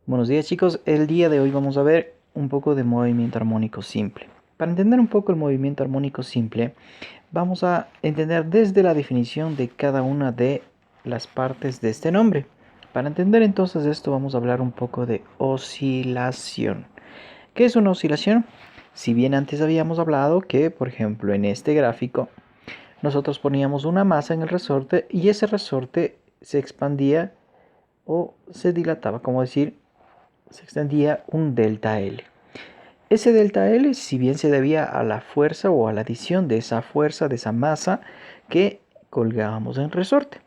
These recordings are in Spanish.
Buenos días chicos, el día de hoy vamos a ver un poco de movimiento armónico simple. Para entender un poco el movimiento armónico simple, vamos a entender desde la definición de cada una de las partes de este nombre. Para entender entonces esto vamos a hablar un poco de oscilación. ¿Qué es una oscilación? Si bien antes habíamos hablado que, por ejemplo, en este gráfico, nosotros poníamos una masa en el resorte y ese resorte se expandía o se dilataba, como decir, se extendía un delta L. Ese delta L, si bien se debía a la fuerza o a la adición de esa fuerza, de esa masa que colgábamos en resorte.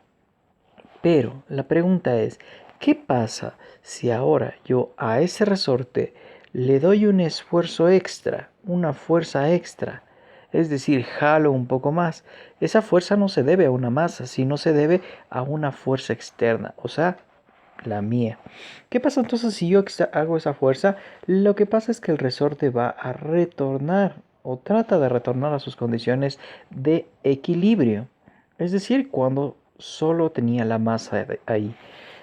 Pero la pregunta es, ¿qué pasa si ahora yo a ese resorte le doy un esfuerzo extra, una fuerza extra? Es decir, jalo un poco más. Esa fuerza no se debe a una masa, sino se debe a una fuerza externa, o sea, la mía. ¿Qué pasa entonces si yo hago esa fuerza? Lo que pasa es que el resorte va a retornar o trata de retornar a sus condiciones de equilibrio. Es decir, cuando solo tenía la masa ahí.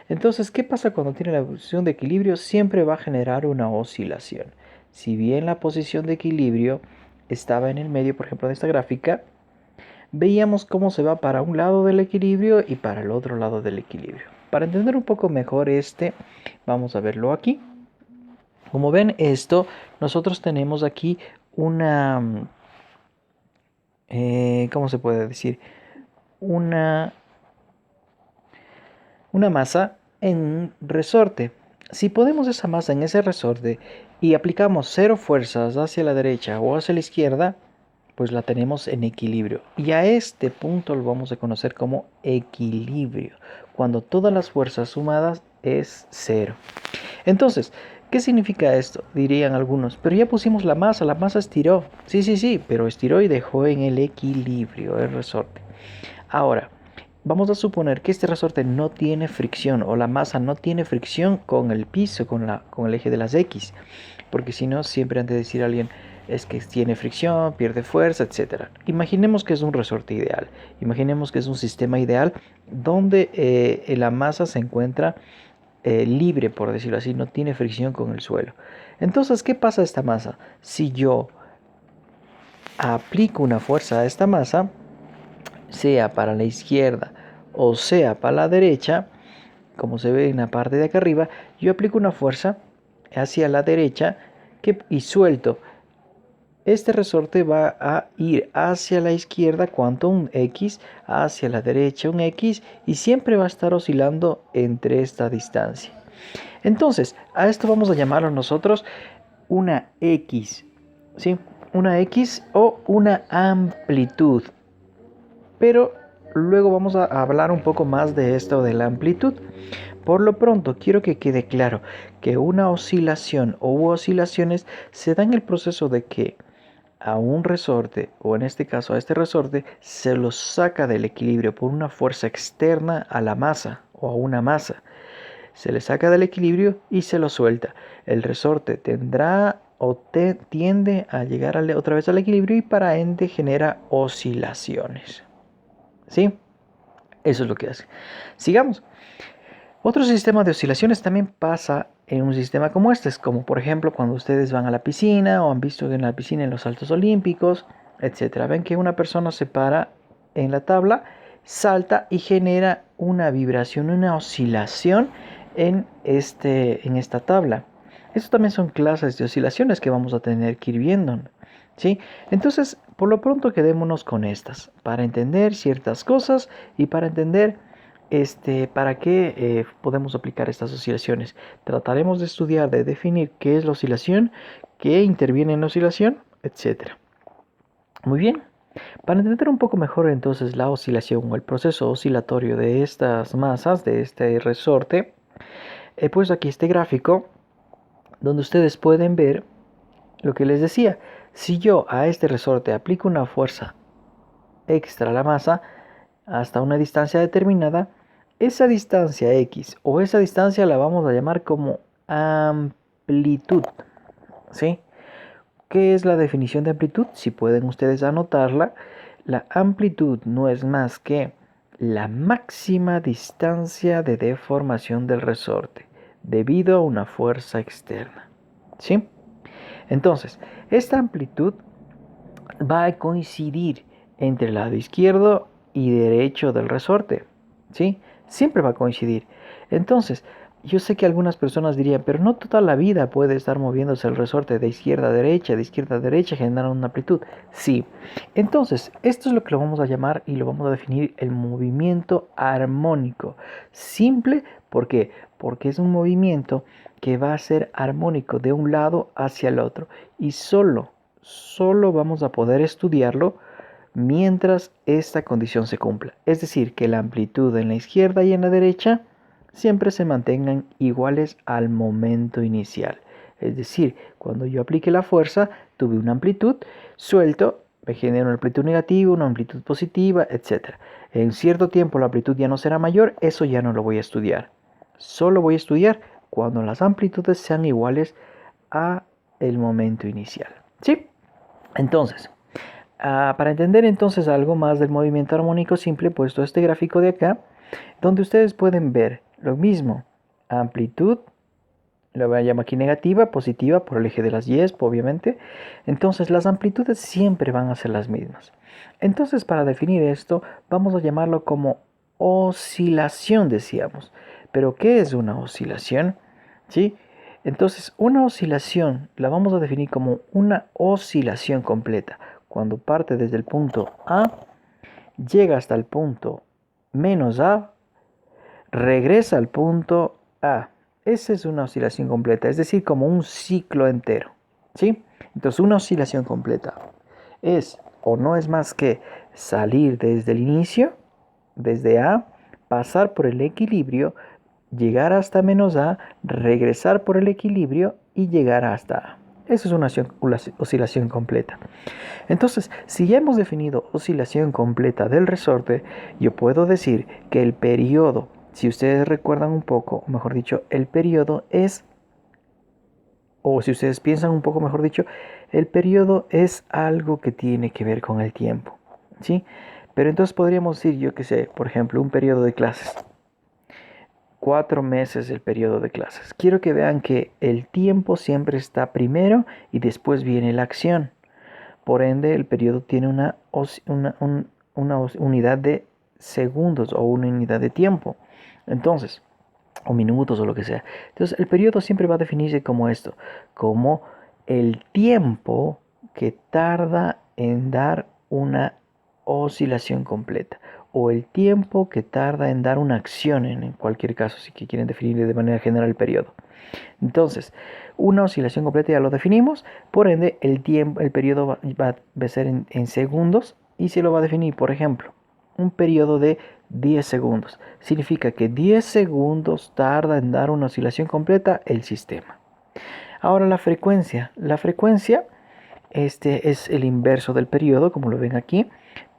Entonces, ¿qué pasa cuando tiene la posición de equilibrio? Siempre va a generar una oscilación. Si bien la posición de equilibrio estaba en el medio, por ejemplo, de esta gráfica, veíamos cómo se va para un lado del equilibrio y para el otro lado del equilibrio. Para entender un poco mejor vamos a verlo aquí. Como ven esto, nosotros tenemos aquí una, ¿cómo se puede decir? Una, una masa en un resorte. Si ponemos esa masa en ese resorte y aplicamos cero fuerzas hacia la derecha o hacia la izquierda, pues la tenemos en equilibrio. Y a este punto lo vamos a conocer como equilibrio, cuando todas las fuerzas sumadas es cero. Entonces, ¿qué significa esto? Dirían algunos, pero ya pusimos la masa estiró. Sí, sí, sí, pero estiró y dejó en el equilibrio el resorte. Ahora, vamos a suponer que este resorte no tiene fricción o la masa no tiene fricción con el piso, con el eje de las X. Porque si no, siempre han de decir a alguien, es que tiene fricción, pierde fuerza, etc. Imaginemos que es un resorte ideal. Imaginemos que es un sistema ideal donde la masa se encuentra libre, por decirlo así, no tiene fricción con el suelo. Entonces, ¿qué pasa a esta masa? Si yo aplico una fuerza a esta masa, sea para la izquierda o sea para la derecha, como se ve en la parte de acá arriba, yo aplico una fuerza hacia la derecha y suelto. Este resorte va a ir hacia la izquierda cuanto un X, hacia la derecha un X y siempre va a estar oscilando entre esta distancia. Entonces, a esto vamos a llamarlo nosotros una X, ¿sí? Una X o una amplitud. Pero luego vamos a hablar un poco más de esto de la amplitud. Por lo pronto, quiero que quede claro que una oscilación o oscilaciones se da en el proceso de que a un resorte, o en este caso a este resorte, se lo saca del equilibrio por una fuerza externa a la masa o a una masa. Se le saca del equilibrio y se lo suelta. El resorte tendrá o tiende a llegar otra vez al equilibrio y para ende genera oscilaciones. ¿Sí? Eso es lo que hace. Sigamos. Otro sistema de oscilaciones también pasa en un sistema como este, es como por ejemplo cuando ustedes van a la piscina o han visto en la piscina en los saltos olímpicos, etcétera. Ven que una persona se para en la tabla, salta y genera una vibración, una oscilación en esta tabla. Estos también son clases de oscilaciones que vamos a tener que ir viendo, ¿sí? Entonces, por lo pronto quedémonos con estas, para entender ciertas cosas y para entender para qué podemos aplicar estas oscilaciones. Trataremos de estudiar, de definir qué es la oscilación, qué interviene en la oscilación, etcétera. Muy bien. Para entender un poco mejor entonces la oscilación o el proceso oscilatorio de estas masas, de este resorte, he puesto aquí este gráfico donde ustedes pueden ver lo que les decía. Si yo a este resorte aplico una fuerza extra a la masa hasta una distancia determinada, esa distancia X o esa distancia la vamos a llamar como amplitud. ¿Sí? ¿Qué es la definición de amplitud? Si pueden ustedes anotarla, la amplitud no es más que la máxima distancia de deformación del resorte. debido a una fuerza externa. ¿Sí? Entonces, esta amplitud va a coincidir entre el lado izquierdo y derecho del resorte. ¿Sí? Siempre va a coincidir. Entonces, yo sé que algunas personas dirían, pero no toda la vida puede estar moviéndose el resorte de izquierda a derecha, generando una amplitud. Sí. Entonces, esto es lo que lo vamos a llamar y lo vamos a definir el movimiento armónico. Simple, ¿por qué? Porque es un movimiento que va a ser armónico de un lado hacia el otro. Y solo vamos a poder estudiarlo mientras esta condición se cumpla. Es decir, que la amplitud en la izquierda y en la derecha siempre se mantengan iguales al momento inicial. Es decir, cuando yo aplique la fuerza, tuve una amplitud, suelto, me genera una amplitud negativa, una amplitud positiva, etc. En cierto tiempo la amplitud ya no será mayor, eso ya no lo voy a estudiar. Solo voy a estudiar cuando las amplitudes sean iguales a el momento inicial. ¿Sí? Entonces, para entender entonces algo más del movimiento armónico simple, he puesto este gráfico de acá, donde ustedes pueden ver lo mismo, amplitud, lo voy a llamar aquí negativa, positiva por el eje de las Y, obviamente. Entonces las amplitudes siempre van a ser las mismas. Entonces para definir esto vamos a llamarlo como oscilación, decíamos. ¿Pero qué es una oscilación? ¿Sí? Entonces una oscilación la vamos a definir como una oscilación completa. Cuando parte desde el punto A, llega hasta el punto menos A, regresa al punto A. Esa es una oscilación completa, es decir, como un ciclo entero. ¿Sí? Entonces una oscilación completa es o no es más que salir desde el inicio, desde A, pasar por el equilibrio, llegar hasta menos A, regresar por el equilibrio y llegar hasta A. Eso es una oscilación completa. Entonces, si ya hemos definido oscilación completa del resorte, yo puedo decir que el periodo, si ustedes recuerdan un poco, o mejor dicho, el periodo es, o si ustedes piensan un poco, mejor dicho, el periodo es algo que tiene que ver con el tiempo, ¿sí? Pero entonces podríamos decir, yo qué sé, por ejemplo, un periodo de clases. 4 meses el periodo de clases. Quiero que vean que el tiempo siempre está primero y después viene la acción. Por ende, el periodo tiene una unidad de segundos o una unidad de tiempo. Entonces, o minutos o lo que sea. Entonces, el periodo siempre va a definirse como esto, como el tiempo que tarda en dar una oscilación completa o el tiempo que tarda en dar una acción en cualquier caso, si quieren definir de manera general el periodo. Entonces, una oscilación completa ya lo definimos, por ende el periodo va a ser en segundos y se lo va a definir, por ejemplo, un periodo de 10 segundos. Significa que 10 segundos tarda en dar una oscilación completa el sistema. Ahora la frecuencia. La frecuencia es el inverso del periodo, como lo ven aquí,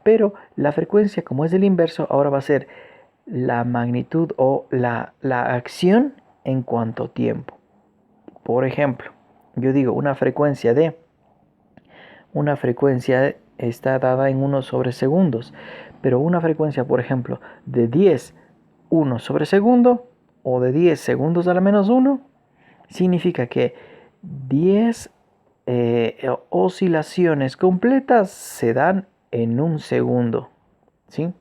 pero la frecuencia, como es el inverso, ahora va a ser la magnitud o la acción en cuanto a tiempo. Por ejemplo, yo digo una frecuencia está dada en 1 sobre segundos, pero una frecuencia, por ejemplo, de 10, 1 sobre segundo, o de 10 segundos a la menos 1, significa que 10 oscilaciones completas se dan en un segundo, ¿sí?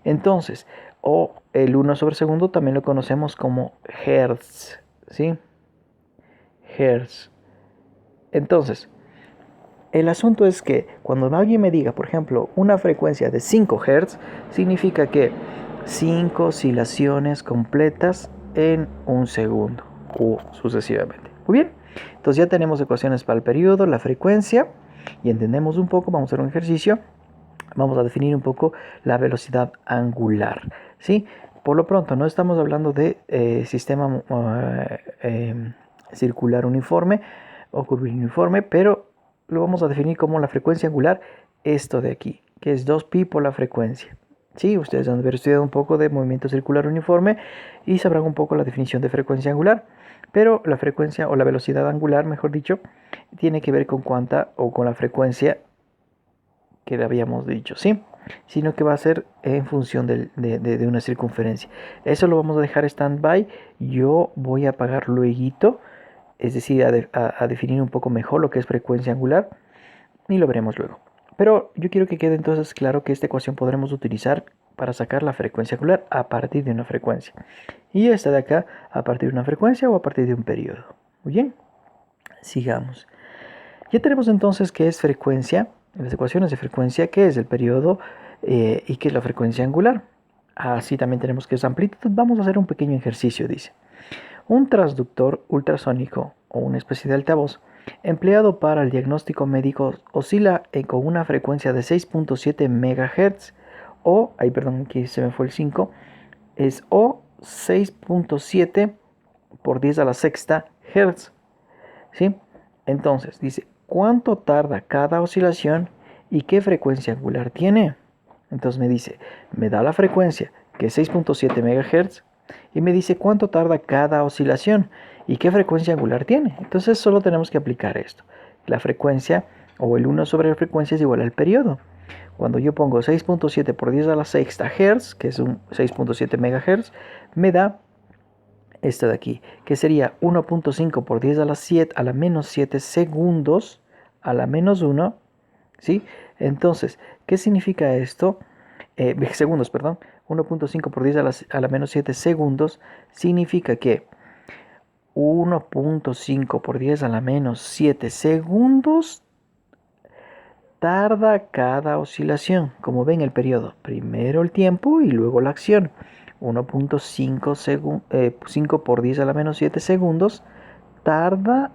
Entonces, o el 1 sobre segundo también lo conocemos como hertz, ¿sí? Hertz. Entonces, el asunto es que cuando alguien me diga, por ejemplo, una frecuencia de 5 Hz, significa que 5 oscilaciones completas en un segundo, o sucesivamente. Muy bien, entonces ya tenemos ecuaciones para el periodo, la frecuencia, y entendemos un poco, vamos a hacer un ejercicio, vamos a definir un poco la velocidad angular, ¿sí? Por lo pronto, no estamos hablando de sistema circular uniforme o curvilíneo uniforme, pero lo vamos a definir como la frecuencia angular, esto de aquí, que es 2pi por la frecuencia. Sí, ustedes han de haber estudiado un poco de movimiento circular uniforme y sabrán un poco la definición de frecuencia angular, pero la frecuencia o la velocidad angular, mejor dicho, tiene que ver con cuánta o con la frecuencia que le habíamos dicho, ¿sí? sino que va a ser en función de una circunferencia. Eso lo vamos a dejar stand-by. Yo voy a apagar luego, es decir, a definir un poco mejor lo que es frecuencia angular, y lo veremos luego. Pero yo quiero que quede entonces claro que esta ecuación podremos utilizar para sacar la frecuencia angular a partir de una frecuencia. Y esta de acá a partir de una frecuencia o a partir de un periodo. Muy bien, sigamos. Ya tenemos entonces qué es frecuencia, las ecuaciones de frecuencia, qué es el periodo y qué es la frecuencia angular. Así también tenemos qué es amplitud. Vamos a hacer un pequeño ejercicio, dice. Un transductor ultrasónico o una especie de altavoz empleado para el diagnóstico médico oscila con una frecuencia de 6.7 MHz aquí se me fue el 5, es o 6.7 por 10 a la sexta Hz. ¿Sí? Entonces, dice, ¿cuánto tarda cada oscilación y qué frecuencia angular tiene? Entonces me da la frecuencia, que es 6.7 MHz, y me dice cuánto tarda cada oscilación y qué frecuencia angular tiene. Entonces solo tenemos que aplicar esto. La frecuencia, o el 1 sobre la frecuencia, es igual al periodo. Cuando yo pongo 6.7 por 10 a la sexta Hz, que es un 6.7 MHz, me da esta de aquí, que sería 1.5 por 10 a la menos 7 segundos a la menos 1, ¿sí? Entonces, ¿qué significa esto? Segundos, perdón. 1.5 por 10 a la menos 7 segundos significa que 1.5 por 10 a la menos 7 segundos tarda cada oscilación, como ven el periodo. Primero el tiempo y luego la acción. 1.5 por 10 a la menos 7 segundos tarda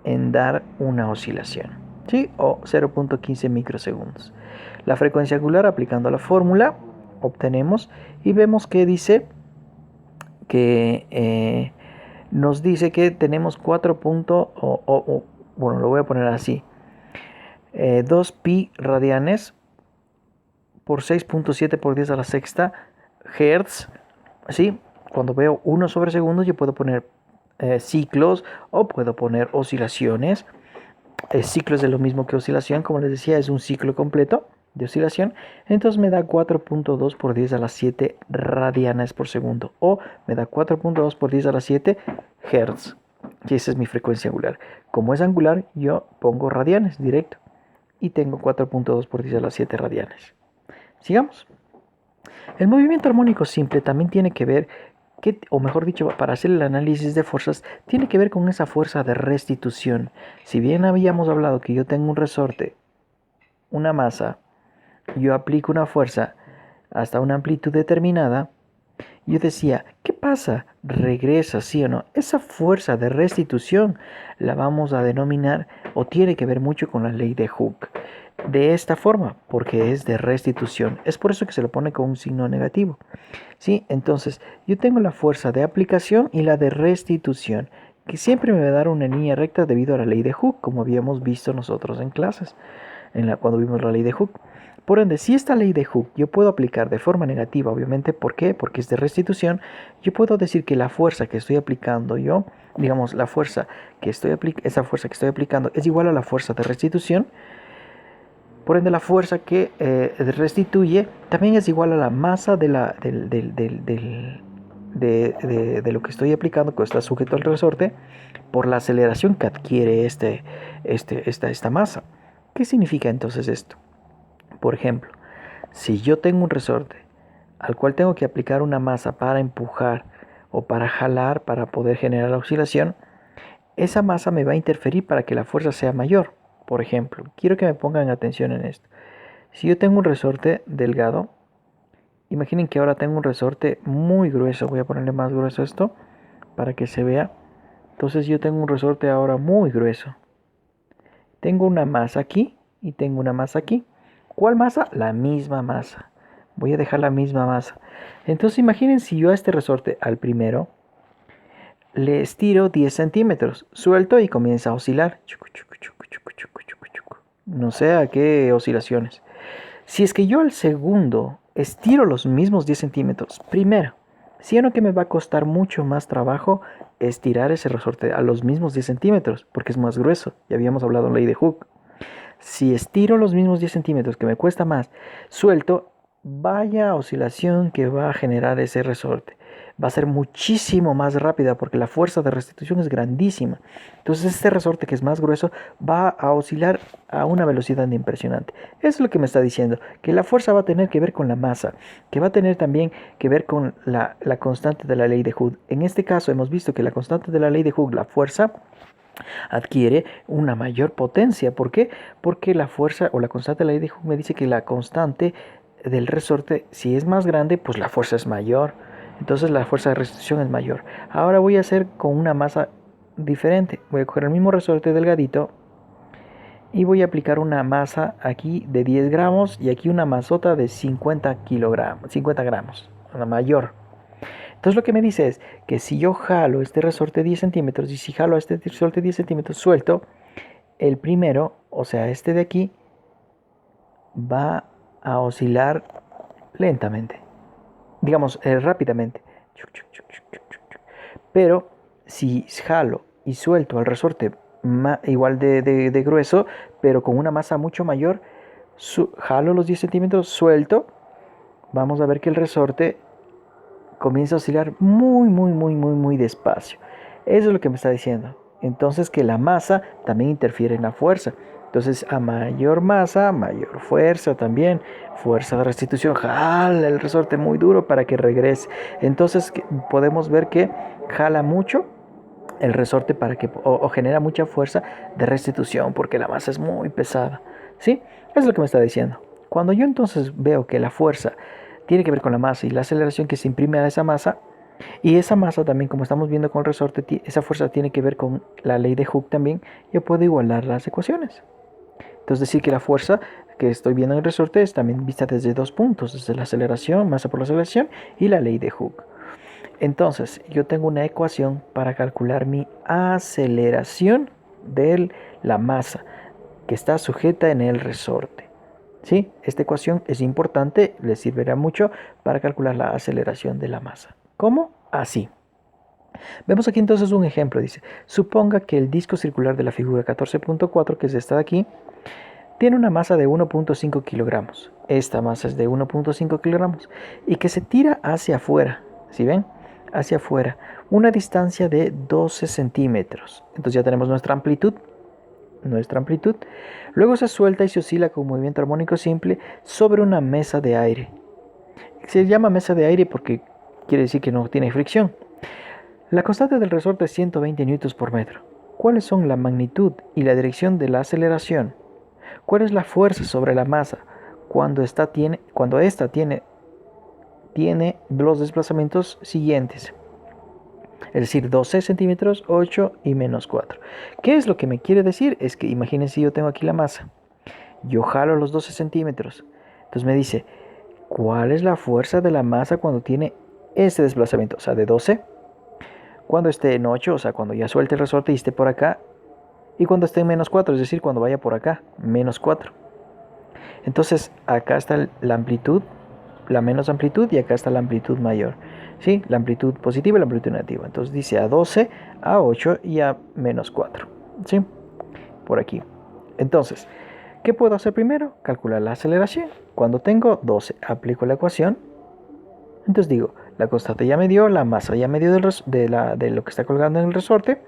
en dar una oscilación, ¿sí? O 0.15 microsegundos. La frecuencia angular, aplicando la fórmula, obtenemos y vemos que dice que nos dice que tenemos 4. Bueno, lo voy a poner así. 2 pi radianes por 6.7 por 10 a la sexta Hertz, ¿sí? Cuando veo 1 sobre segundos yo puedo poner ciclos o puedo poner oscilaciones. Ciclos es lo mismo que oscilación, como les decía, es un ciclo completo de oscilación. Entonces me da 4.2 por 10 a la 7 radianes por segundo, o me da 4.2 por 10 a la 7 Hertz, y esa es mi frecuencia angular. Como es angular, yo pongo radianes directo y tengo 4.2 por 10 a la 7 radianes. Sigamos. El movimiento armónico simple también tiene que ver, o mejor dicho, para hacer el análisis de fuerzas, tiene que ver con esa fuerza de restitución. Si bien habíamos hablado que yo tengo un resorte, una masa, yo aplico una fuerza hasta una amplitud determinada, yo decía, ¿qué pasa? ¿Regresa, sí o no? Esa fuerza de restitución la vamos a denominar, o tiene que ver mucho con la ley de Hooke. De esta forma, porque es de restitución. Es por eso que se lo pone con un signo negativo. ¿Sí? Entonces, yo tengo la fuerza de aplicación y la de restitución, que siempre me va a dar una línea recta debido a la ley de Hooke, como habíamos visto nosotros en clases, cuando vimos la ley de Hooke. Por ende, si esta ley de Hooke yo puedo aplicar de forma negativa, obviamente, ¿por qué? Porque es de restitución, yo puedo decir que la fuerza que estoy aplicando yo, digamos, esa fuerza que estoy aplicando es igual a la fuerza de restitución. Por ende, la fuerza que restituye también es igual a la masa de lo que estoy aplicando, que está sujeto al resorte, por la aceleración que adquiere esta masa. ¿Qué significa entonces esto? Por ejemplo, si yo tengo un resorte al cual tengo que aplicar una masa para empujar o para jalar para poder generar la oscilación, esa masa me va a interferir para que la fuerza sea mayor. Por ejemplo, quiero que me pongan atención en esto. Si yo tengo un resorte delgado, imaginen que ahora tengo un resorte muy grueso. Voy a ponerle más grueso esto para que se vea. Entonces yo tengo un resorte ahora muy grueso. Tengo una masa aquí y tengo una masa aquí. ¿Cuál masa? La misma masa. Voy a dejar la misma masa. Entonces imaginen si yo a este resorte, al primero, le estiro 10 centímetros, suelto y comienza a oscilar. No sé a qué oscilaciones. Si es que yo al segundo estiro los mismos 10 centímetros, primero, siendo que me va a costar mucho más trabajo estirar ese resorte a los mismos 10 centímetros, porque es más grueso. Ya habíamos hablado en la ley de Hooke. Si estiro los mismos 10 centímetros que me cuesta más, suelto, vaya oscilación que va a generar ese resorte. Va a ser muchísimo más rápida porque la fuerza de restitución es grandísima. Entonces este resorte que es más grueso va a oscilar a una velocidad impresionante. Eso es lo que me está diciendo, que la fuerza va a tener que ver con la masa, que va a tener también que ver con la constante de la ley de Hooke. En este caso hemos visto que la constante de la ley de Hooke, la fuerza, adquiere una mayor potencia. ¿Por qué? Porque la fuerza o la constante de la ley de Hooke me dice que la constante del resorte, si es más grande, pues la fuerza es mayor. Entonces la fuerza de restitución es mayor. Ahora voy a hacer con una masa diferente. Voy a coger el mismo resorte delgadito y voy a aplicar una masa aquí de 10 gramos y aquí una masota de 50 gramos, una mayor. Entonces lo que me dice es que si yo jalo este resorte 10 centímetros y si jalo este resorte 10 centímetros suelto, el primero, o sea este de aquí, va a oscilar lentamente, digamos rápidamente. Pero si jalo y suelto el resorte igual de grueso, pero con una masa mucho mayor, jalo los 10 centímetros, suelto, vamos a ver que el resorte comienza a oscilar muy despacio. Eso es lo que me está diciendo. Entonces que la masa también interfiere en la fuerza. Entonces a mayor masa, mayor fuerza también. Fuerza de restitución, jala el resorte muy duro para que regrese. Entonces podemos ver que jala mucho el resorte para que o genera mucha fuerza de restitución porque la masa es muy pesada. ¿Sí? Eso es lo que me está diciendo. Cuando yo entonces veo que la fuerza tiene que ver con la masa y la aceleración que se imprime a esa masa, y esa masa también, como estamos viendo con el resorte, esa fuerza tiene que ver con la ley de Hooke también, yo puedo igualar las ecuaciones. Entonces decir que la fuerza que estoy viendo en el resorte es también vista desde dos puntos, desde la aceleración, masa por la aceleración y la ley de Hooke. Entonces yo tengo una ecuación para calcular mi aceleración de la masa que está sujeta en el resorte. ¿Sí? Esta ecuación es importante, les servirá mucho para calcular la aceleración de la masa. ¿Cómo? Así. Vemos aquí entonces un ejemplo, dice, suponga que el disco circular de la figura 14.4, que es esta de aquí, tiene una masa de 1.5 kilogramos. Esta masa es de 1.5 kilogramos y que se tira hacia afuera, ¿sí ven? Hacia afuera, una distancia de 12 centímetros. Entonces ya tenemos nuestra amplitud. Luego se suelta y se oscila con movimiento armónico simple sobre una mesa de aire. Se llama mesa de aire porque quiere decir que no tiene fricción. La constante del resorte es 120 newtons por metro. ¿Cuáles son la magnitud y la dirección de la aceleración? ¿Cuál es la fuerza sobre la masa cuando esta tiene los desplazamientos siguientes? Es decir, 12 centímetros, 8 y menos 4. ¿Qué es lo que me quiere decir? Es que imagínense, yo tengo aquí la masa. Yo jalo los 12 centímetros. Entonces me dice, ¿cuál es la fuerza de la masa cuando tiene este desplazamiento? O sea, de 12. Cuando esté en 8, o sea, cuando ya suelte el resorte y esté por acá. Y cuando esté en menos 4, es decir, cuando vaya por acá, menos 4. Entonces, acá está la amplitud, la menos amplitud, y acá está la amplitud mayor. ¿Sí? La amplitud positiva y la amplitud negativa. Entonces dice a 12, a 8 y a menos 4. ¿Sí? Por aquí. Entonces, ¿qué puedo hacer primero? Calcular la aceleración. Cuando tengo 12, aplico la ecuación. Entonces digo, la constante ya me dio, la masa ya me dio de lo que está colgando en el resorte.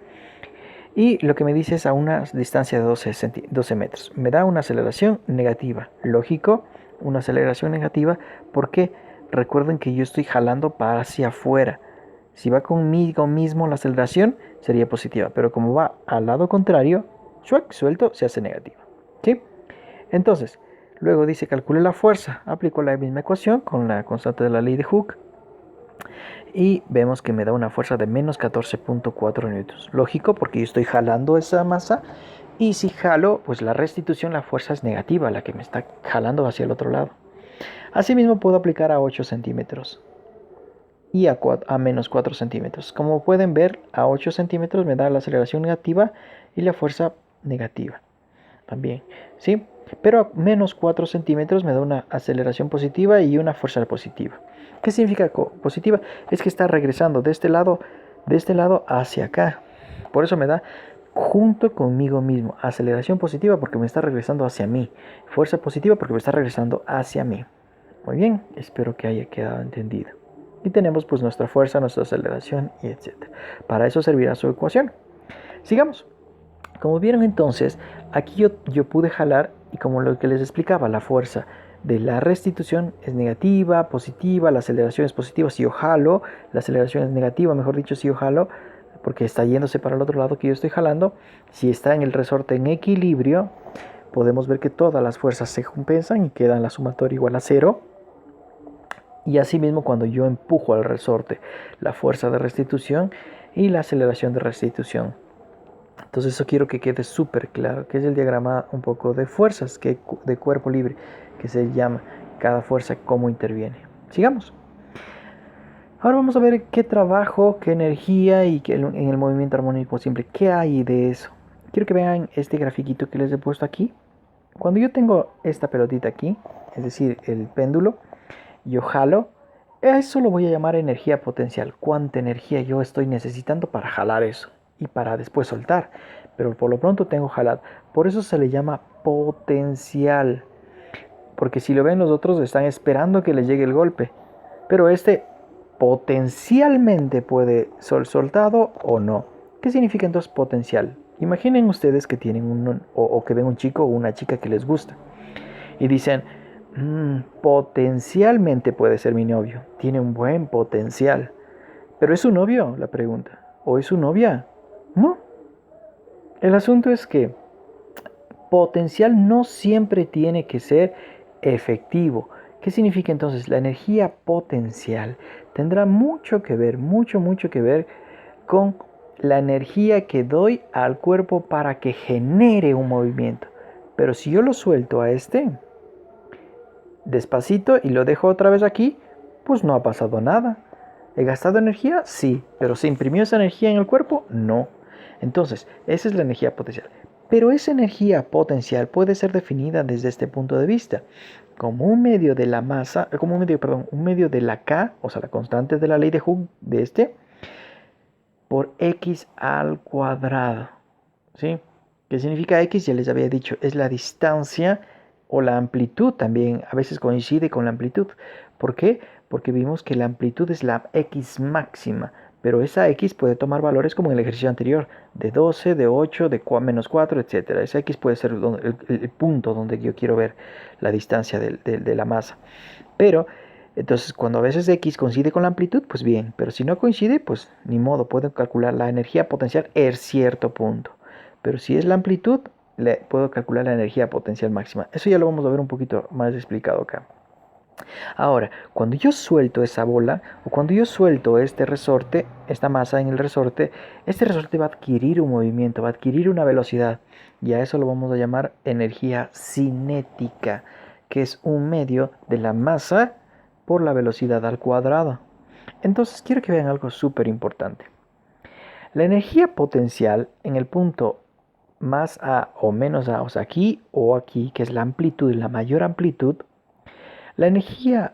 Y lo que me dice es a una distancia de 12 metros. Me da una aceleración negativa. Lógico, una aceleración negativa. ¿Por qué? Recuerden que yo estoy jalando para hacia afuera. Si va conmigo mismo la aceleración, sería positiva. Pero como va al lado contrario, suelto, se hace negativa. ¿Sí? Entonces, luego dice calcule la fuerza. Aplico la misma ecuación con la constante de la ley de Hooke. Y vemos que me da una fuerza de menos 14.4 newtons. Lógico, porque yo estoy jalando esa masa. Y si jalo, pues la restitución, la fuerza es negativa, la que me está jalando hacia el otro lado. Asimismo puedo aplicar a 8 centímetros y a menos 4 centímetros. Como pueden ver, a 8 centímetros me da la aceleración negativa y la fuerza negativa también, ¿sí? Pero a menos 4 centímetros me da una aceleración positiva y una fuerza positiva. ¿Qué significa positiva? Es que está regresando de este lado hacia acá. Por eso me da junto conmigo mismo. Aceleración positiva porque me está regresando hacia mí. Fuerza positiva porque me está regresando hacia mí. Muy bien, espero que haya quedado entendido. Y tenemos pues nuestra fuerza, nuestra aceleración y etc. Para eso servirá su ecuación. Sigamos. Como vieron entonces, aquí yo pude jalar y como lo que les explicaba, la fuerza de la restitución es negativa, positiva, la aceleración es positiva si yo jalo, la aceleración es negativa, mejor dicho, si yo jalo, porque está yéndose para el otro lado que yo estoy jalando. Si está en el resorte en equilibrio, podemos ver que todas las fuerzas se compensan y quedan la sumatoria igual a 0. Y asimismo cuando yo empujo al resorte, la fuerza de restitución y la aceleración de restitución. Entonces eso quiero que quede súper claro, que es el diagrama un poco de fuerzas, de cuerpo libre, que se llama cada fuerza cómo interviene. Sigamos. Ahora vamos a ver qué trabajo, qué energía y en el movimiento armónico simple, qué hay de eso. Quiero que vean este grafiquito que les he puesto aquí. Cuando yo tengo esta pelotita aquí, es decir, el péndulo, yo jalo, eso lo voy a llamar energía potencial. ¿Cuánta energía yo estoy necesitando para jalar eso? Y para después soltar, pero por lo pronto tengo jalado. Por eso se le llama potencial, porque si lo ven los otros están esperando que les llegue el golpe, pero este potencialmente puede ser soltado o no. ¿Qué significa entonces potencial? Imaginen ustedes que tienen o que ven un chico o una chica que les gusta y dicen, potencialmente puede ser mi novio, tiene un buen potencial, pero ¿es su novio? La pregunta, ¿o es su novia? No. El asunto es que potencial no siempre tiene que ser efectivo. ¿Qué significa entonces? La energía potencial tendrá mucho que ver con la energía que doy al cuerpo para que genere un movimiento. Pero si yo lo suelto a despacito y lo dejo otra vez aquí, pues no ha pasado nada. ¿He gastado energía? Sí. ¿Pero se imprimió esa energía en el cuerpo? No. Entonces, esa es la energía potencial. Pero esa energía potencial puede ser definida desde este punto de vista como un medio de la masa, un medio de la K, o sea, la constante de la ley de Hooke por x al cuadrado. ¿Sí? ¿Qué significa x? Ya les había dicho, es la distancia o la amplitud también, a veces coincide con la amplitud. ¿Por qué? Porque vimos que la amplitud es la x máxima, pero esa x puede tomar valores como en el ejercicio anterior, de 12, de 8, de menos 4, etc. Esa x puede ser el punto donde yo quiero ver la distancia de la masa. Pero, entonces, cuando a veces x coincide con la amplitud, pues bien, pero si no coincide, pues ni modo, puedo calcular la energía potencial en cierto punto. Pero si es la amplitud, puedo calcular la energía potencial máxima. Eso ya lo vamos a ver un poquito más explicado acá. Ahora, cuando yo suelto esa bola, o cuando yo suelto este resorte, esta masa en el resorte, este resorte va a adquirir un movimiento, va a adquirir una velocidad. Y a eso lo vamos a llamar energía cinética, que es un medio de la masa por la velocidad al cuadrado. Entonces quiero que vean algo súper importante. La energía potencial en el punto más A o menos A, o sea, aquí o aquí, que es la amplitud, la mayor amplitud, la energía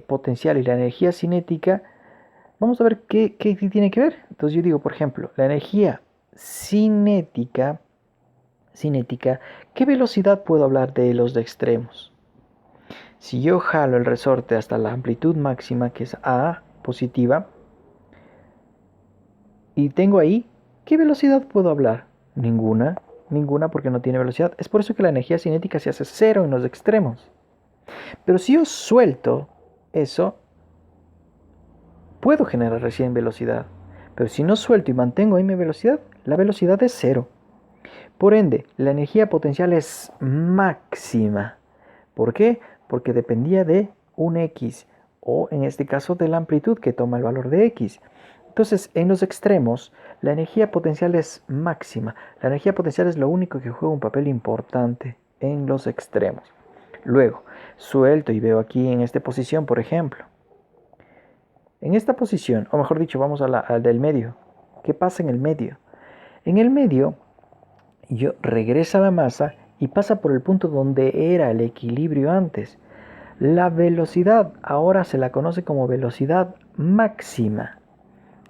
potencial y la energía cinética, vamos a ver qué tiene que ver. Entonces yo digo, por ejemplo, la energía cinética, ¿qué velocidad puedo hablar de los de extremos? Si yo jalo el resorte hasta la amplitud máxima, que es A positiva, y tengo ahí, ¿qué velocidad puedo hablar? Ninguna porque no tiene velocidad. Es por eso que la energía cinética se hace cero en los extremos. Pero si yo suelto eso, puedo generar recién velocidad. Pero si no suelto y mantengo ahí mi velocidad, la velocidad es cero. Por ende, la energía potencial es máxima. ¿Por qué? Porque dependía de un x, o en este caso de la amplitud que toma el valor de x. Entonces, en los extremos, la energía potencial es máxima. La energía potencial es lo único que juega un papel importante en los extremos. Luego, suelto y veo aquí en esta posición, por ejemplo. En esta posición, o mejor dicho, vamos al del medio. ¿Qué pasa en el medio? En el medio, yo regresa la masa y pasa por el punto donde era el equilibrio antes. La velocidad ahora se la conoce como velocidad máxima.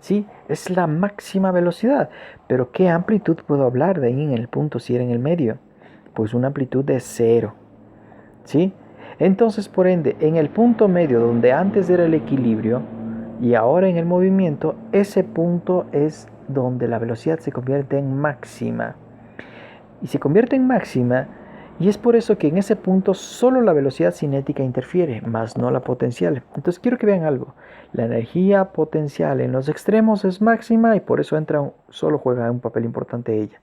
¿sí? Es la máxima velocidad. Pero ¿qué amplitud puedo hablar de ahí en el punto si era en el medio? Pues una amplitud de cero, ¿sí? Entonces, por ende, en el punto medio donde antes era el equilibrio y ahora en el movimiento, ese punto es donde la velocidad se convierte en máxima. Y se convierte en máxima, y es por eso que en ese punto solo la velocidad cinética interfiere, más no la potencial. Entonces quiero que vean algo. La energía potencial en los extremos es máxima y por eso solo juega un papel importante ella.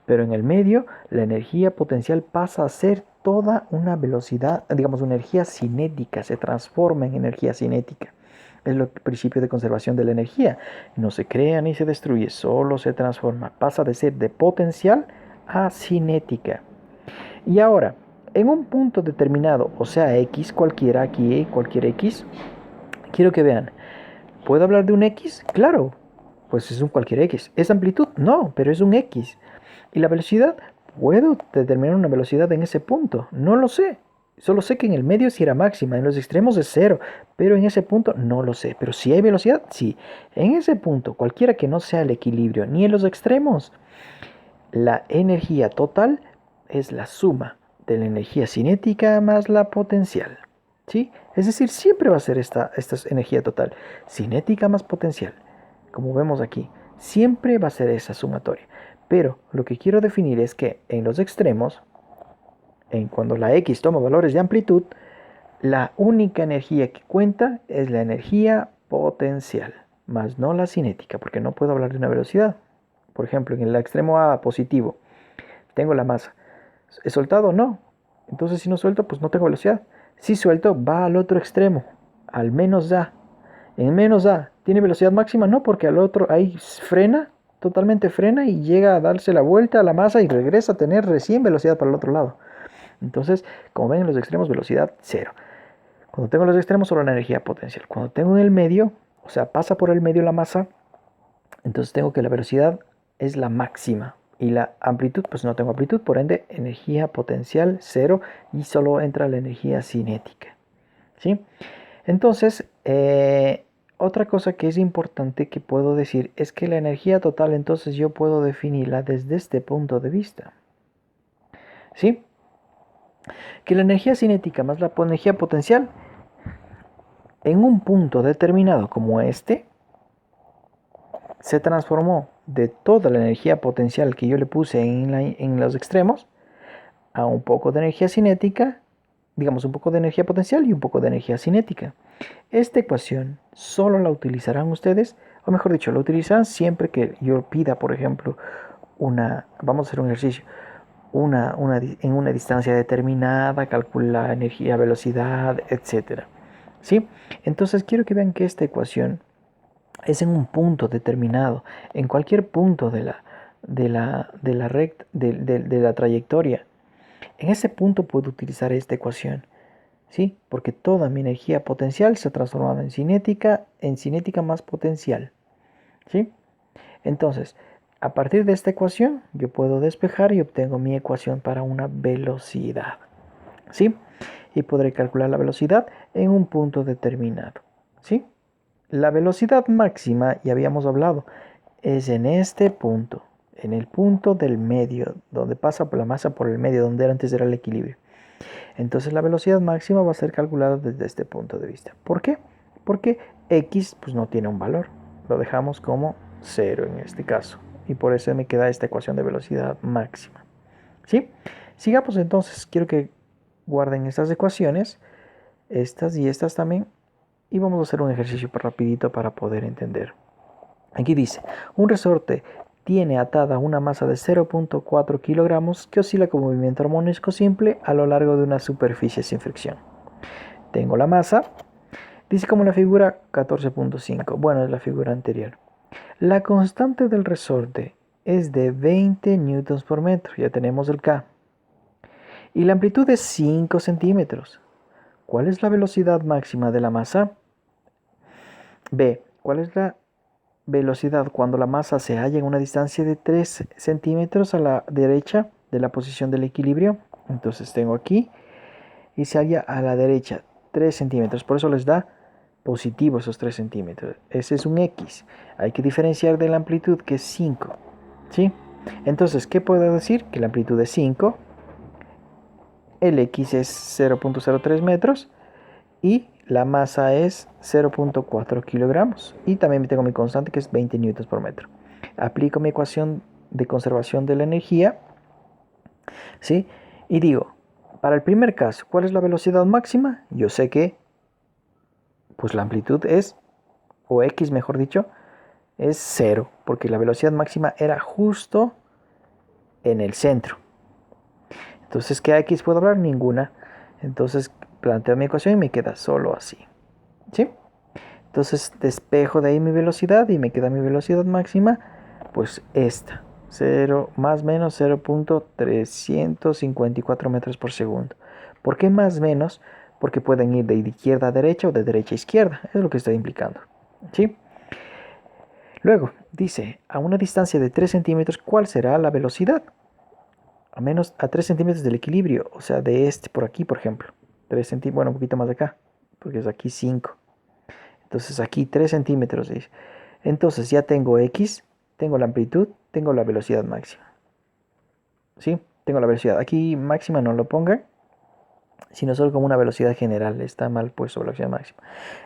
Pero en el medio, la energía potencial pasa a ser toda una velocidad, digamos, una energía cinética, se transforma en energía cinética. Es el principio de conservación de la energía. No se crea ni se destruye, solo se transforma. Pasa de ser de potencial a cinética. Y ahora, en un punto determinado, o sea X cualquiera, aquí cualquier X, quiero que vean, ¿puedo hablar de un X? Claro, pues es un cualquier X. ¿Es amplitud? No, pero es un X. ¿Y la velocidad? ¿Puedo determinar una velocidad en ese punto? No lo sé. Solo sé que en el medio sí era máxima, en los extremos es cero, pero en ese punto no lo sé. Pero si hay velocidad, sí. En ese punto, cualquiera que no sea el equilibrio, ni en los extremos, la energía total es la suma de la energía cinética más la potencial, ¿sí? Es decir, siempre va a ser esta energía total, cinética más potencial. Como vemos aquí, siempre va a ser esa sumatoria. Pero lo que quiero definir es que en los extremos, cuando la X toma valores de amplitud, la única energía que cuenta es la energía potencial, más no la cinética, porque no puedo hablar de una velocidad. Por ejemplo, en el extremo A positivo, tengo la masa. ¿He soltado? No. Entonces, si no suelto, pues no tengo velocidad. Si suelto, va al otro extremo, al menos A. En menos A, ¿tiene velocidad máxima? No, porque al otro ahí frena, totalmente frena y llega a darse la vuelta a la masa y regresa a tener recién velocidad para el otro lado. Entonces, como ven en los extremos, velocidad cero. Cuando tengo los extremos, solo la energía potencial. Cuando tengo en el medio, o sea, pasa por el medio la masa, entonces tengo que la velocidad es la máxima. Y la amplitud, pues no tengo amplitud, por ende, energía potencial cero y solo entra la energía cinética. ¿Sí? Entonces, otra cosa que es importante que puedo decir es que la energía total, entonces yo puedo definirla desde este punto de vista. ¿Sí? Que la energía cinética más la energía potencial, en un punto determinado como este, se transformó de toda la energía potencial que yo le puse en los extremos a un poco de energía cinética, digamos un poco de energía potencial y un poco de energía cinética. Esta ecuación solo la utilizarán ustedes, o mejor dicho, la utilizarán siempre que yo pida, por ejemplo, vamos a hacer un ejercicio, en una distancia determinada, calcula la energía, velocidad, etc. ¿Sí? Entonces quiero que vean que esta ecuación es en un punto determinado, en cualquier punto de la trayectoria. En ese punto puedo utilizar esta ecuación, ¿sí? Porque toda mi energía potencial se ha transformado en cinética más potencial, ¿sí? Entonces, a partir de esta ecuación, yo puedo despejar y obtengo mi ecuación para una velocidad, ¿sí? Y podré calcular la velocidad en un punto determinado, ¿sí? La velocidad máxima, ya habíamos hablado, es en este punto, en el punto del medio, donde pasa por la masa por el medio, donde antes era el equilibrio. Entonces la velocidad máxima va a ser calculada desde este punto de vista. ¿Por qué? Porque x pues no tiene un valor. Lo dejamos como 0 en este caso. Y por eso me queda esta ecuación de velocidad máxima. ¿Sí? Sigamos entonces. Quiero que guarden estas ecuaciones. Estas y estas también. Y vamos a hacer un ejercicio rapidito para poder entender. Aquí dice, un resorte tiene atada una masa de 0.4 kilogramos que oscila con movimiento armónico simple a lo largo de una superficie sin fricción. Tengo la masa, dice como la figura 14.5, bueno, es la figura anterior. La constante del resorte es de 20 newtons por metro, ya tenemos el K. Y la amplitud es 5 centímetros. ¿Cuál es la velocidad máxima de la masa? B. ¿Cuál es la velocidad cuando la masa se halla en una distancia de 3 centímetros a la derecha de la posición del equilibrio? Entonces tengo aquí y se halla a la derecha 3 centímetros, por eso les da positivo esos 3 centímetros. Ese es un X. Hay que diferenciar de la amplitud, que es 5. ¿Sí? Entonces, ¿qué puedo decir? Que la amplitud es 5, el X es 0.03 metros y la masa es 0.4 kilogramos. Y también tengo mi constante, que es 20 newtons por metro. Aplico mi ecuación de conservación de la energía, ¿sí? Y digo, para el primer caso, ¿cuál es la velocidad máxima? Yo sé que, pues la amplitud es, o X mejor dicho, es 0, porque la velocidad máxima era justo en el centro. Entonces, ¿qué X puedo hablar? Ninguna. Entonces, planteo mi ecuación y me queda solo así. ¿Sí? Entonces, despejo de ahí mi velocidad y me queda mi velocidad máxima, pues esta. 0 más menos 0.354 metros por segundo. ¿Por qué más menos? Porque pueden ir de izquierda a derecha o de derecha a izquierda. Es lo que está implicando. ¿Sí? Luego, dice, a una distancia de 3 centímetros, ¿cuál será la velocidad? A 3 centímetros del equilibrio, o sea, de este por aquí, por ejemplo. 3 centímetros, bueno, un poquito más de acá, porque es aquí 5. Entonces aquí 3 centímetros, dice. Entonces ya tengo X, tengo la amplitud, tengo la velocidad máxima. ¿Sí? Tengo la velocidad. Aquí máxima no lo ponga, sino solo como una velocidad general. Está mal puesto la velocidad máxima.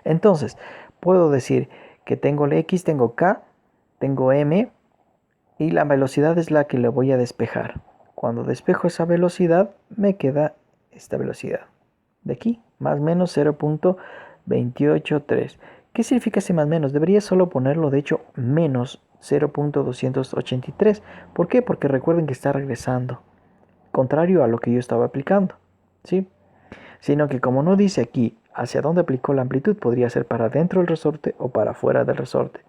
Entonces, puedo decir que tengo el X, tengo K, tengo M, y la velocidad es la que le voy a despejar. Cuando despejo esa velocidad, me queda esta velocidad de aquí, más o menos 0.283. ¿Qué significa ese más menos? Debería solo ponerlo, de hecho, menos 0.283. ¿Por qué? Porque recuerden que está regresando, contrario a lo que yo estaba aplicando, ¿sí? Sino que como no dice aquí hacia dónde aplicó la amplitud, podría ser para dentro del resorte o para fuera del resorte.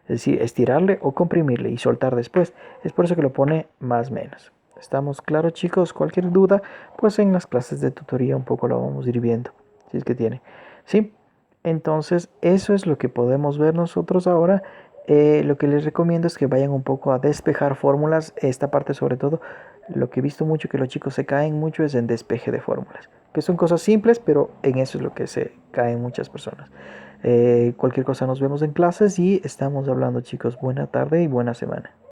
Es decir, estirarle o comprimirle y soltar después. Es por eso que lo pone más menos. ¿Estamos claros, chicos? Cualquier duda, pues en las clases de tutoría un poco lo vamos a ir viendo, si es que tiene. ¿Sí? Entonces, eso es lo que podemos ver nosotros ahora. Lo que les recomiendo es que vayan un poco a despejar fórmulas. Esta parte sobre todo, lo que he visto mucho que los chicos se caen mucho es en despeje de fórmulas. Que son cosas simples, pero en eso es lo que se caen muchas personas. Cualquier cosa nos vemos en clases y estamos hablando, chicos. Buena tarde y buena semana.